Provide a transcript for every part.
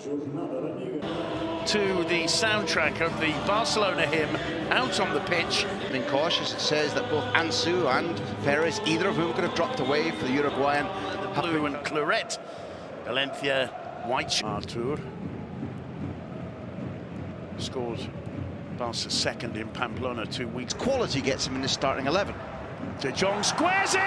To the soundtrack of the Barcelona hymn out on the pitch. Being cautious, it says that both Ansu and Perez, either of whom could have dropped away for the Uruguayan. The blue and claret. Valencia white. Artur scored Barca's second in Pamplona 2 weeks. Quality gets him in the starting 11. De Jong squares it!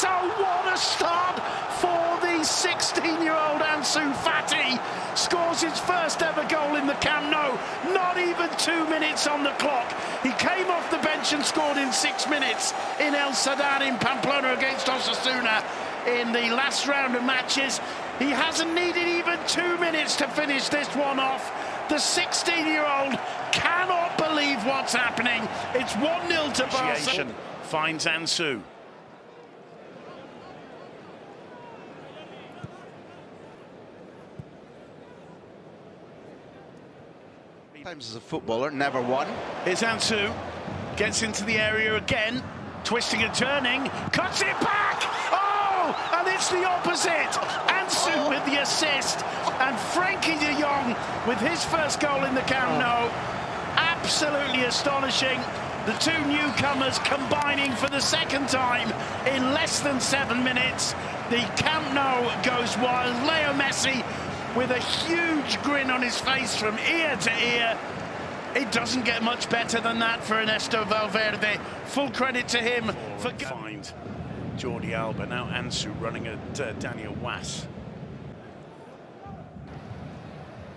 Oh, what a start for the 16-year-old Anțu Fati. Scores his first ever goal in the Camp Nou. Not even 2 minutes on the clock. He came off the bench and scored in 6 minutes in El Sadar in Pamplona against Osasuna in the last round of matches. He hasn't needed even 2 minutes to finish this one off. The 16-year-old cannot believe what's happening. It's 1-0 to Barca. Finds Ansu. Times as a footballer, never won. Here's Ansu, gets into the area again, twisting and turning, cuts it back! Oh, and it's the opposite! Ansu with the assist, and Frankie de Jong with his first goal in the Camp Nou. Absolutely astonishing. The two newcomers combining for the second time in less than 7 minutes. The Camp Nou goes wild. Leo Messi with a huge grin on his face from ear to ear. It doesn't get much better than that for Ernesto Valverde. Full credit to him for find Jordi Alba. Now Ansu running at Daniel Was.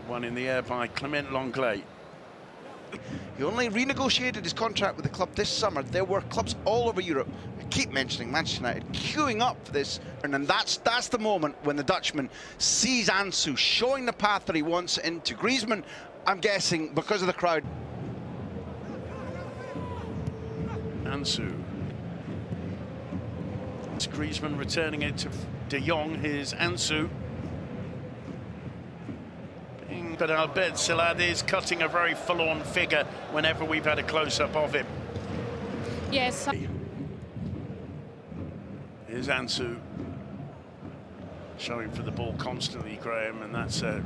One in the air by Clement Lenglet. He only renegotiated his contract with the club this summer. There were clubs all over Europe, I keep mentioning Manchester United, queuing up for this. And that's the moment when the Dutchman sees Ansu showing the path that he wants into Griezmann, I'm guessing because of the crowd. Ansu. It's Griezmann returning it to De Jong. Here's Ansu. But Albert Silad is cutting a very forlorn figure whenever we've had a close-up of him. Yes. Here's Ansu. Showing for the ball constantly, Graham, and that's a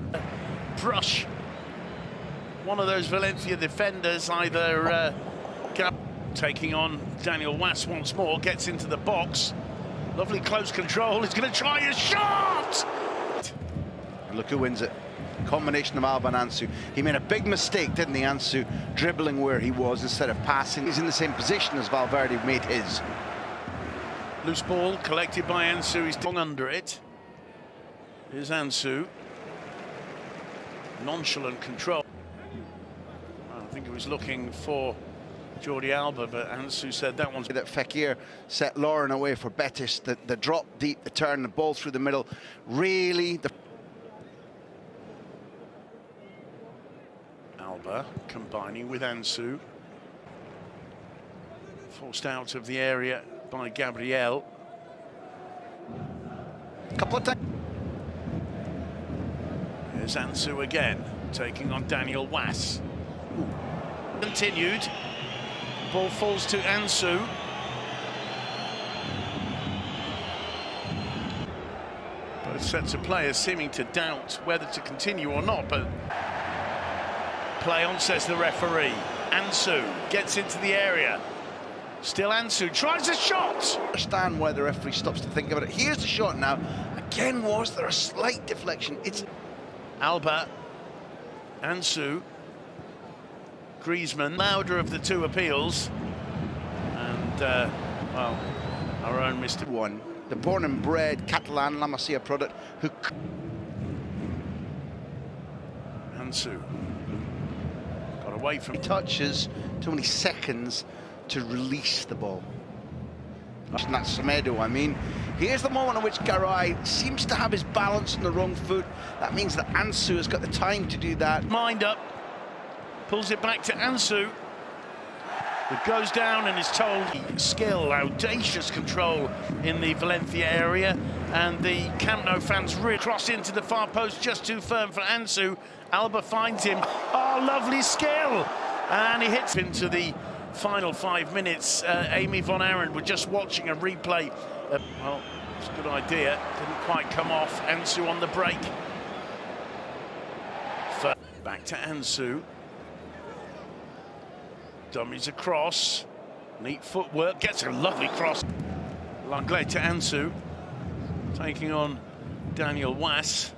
brush. One of those Valencia defenders either taking on Daniel Was once more, gets into the box. Lovely close control, he's going to try a shot! And look who wins it. Combination of Alba and Ansu. He made a big mistake, didn't he, Ansu, dribbling where he was instead of passing. He's in the same position as Valverde made his. Loose ball collected by Ansu, he's long under it. Here's Ansu. Nonchalant control. I think he was looking for Jordi Alba, but Ansu said that one's... That Fekir set Lauren away for Betis, the drop deep, the turn, the ball through the middle. Really, Alba combining with Ansu. Forced out of the area by Gabriel. Couple of times. Here's Ansu again, taking on Daniel Was. Continued. Ball falls to Ansu. Both sets of players seeming to doubt whether to continue or not, but play on, says the referee. Ansu gets into the area. Still Ansu tries a shot. I understand why the referee stops to think about it. Here's the shot now. Again, was there a slight deflection? It's Alba, Ansu, Griezmann, louder of the two appeals, and well, our own Mr. One, the born and bred Catalan La Masia product, who Ansu got away from touches, too many seconds to release the ball. And that's Semedo, I mean. Here's the moment in which Garay seems to have his balance on the wrong foot. That means that Ansu has got the time to do that. Mind up, pulls it back to Ansu. It goes down and is told skill, audacious control in the Valencia area, and the Camp Nou fans really cross into the far post, just too firm for Ansu. Alba finds him. Oh, lovely skill, and he hits into the final 5 minutes. Amy von Arend were just watching a replay. Well, it's a good idea. Didn't quite come off. Ansu on the break. Back to Ansu. Dummies across. Neat footwork. Gets a lovely cross. Langlais to Ansu. Taking on Daniel Was.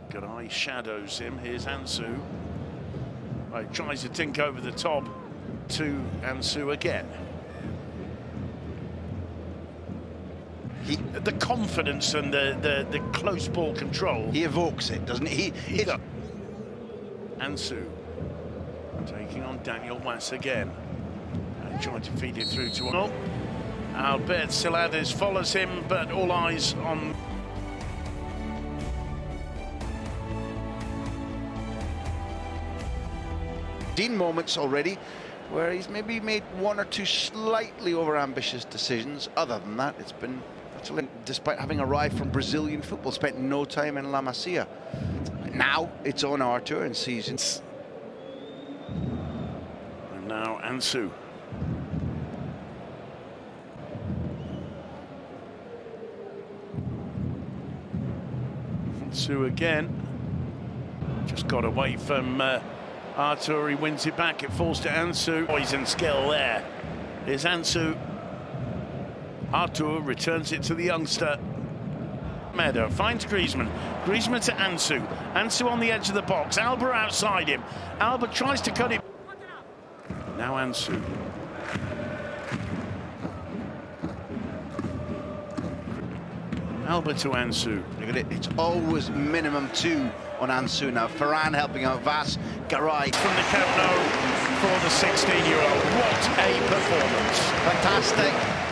Garay shadows him. Here's Ansu. Right, tries to tink over the top to Ansu again. The confidence and the close ball control. He evokes it, doesn't he? Ansu taking on Daniel Was again. And trying to feed it through to Albert Silades follows him, but all eyes on. Moments already where he's maybe made one or two slightly over-ambitious decisions. Other than that, it's been, despite having arrived from Brazilian football, spent no time in La Masia. Now it's on our tour and seasons. And now Ansu. Ansu again. Just got away from Artur, he wins it back, it falls to Ansu. Poison skill there. Here's Ansu. Artur returns it to the youngster. Meadow finds Griezmann. Griezmann to Ansu. Ansu on the edge of the box. Alba outside him. Alba tries to cut it. Now Ansu. Alba to Ansu. Look at it, it's always minimum 2 on Ansu now. Varane helping out Vas, Garay. From the Camp Nou for the 16-year-old. What a performance. Fantastic.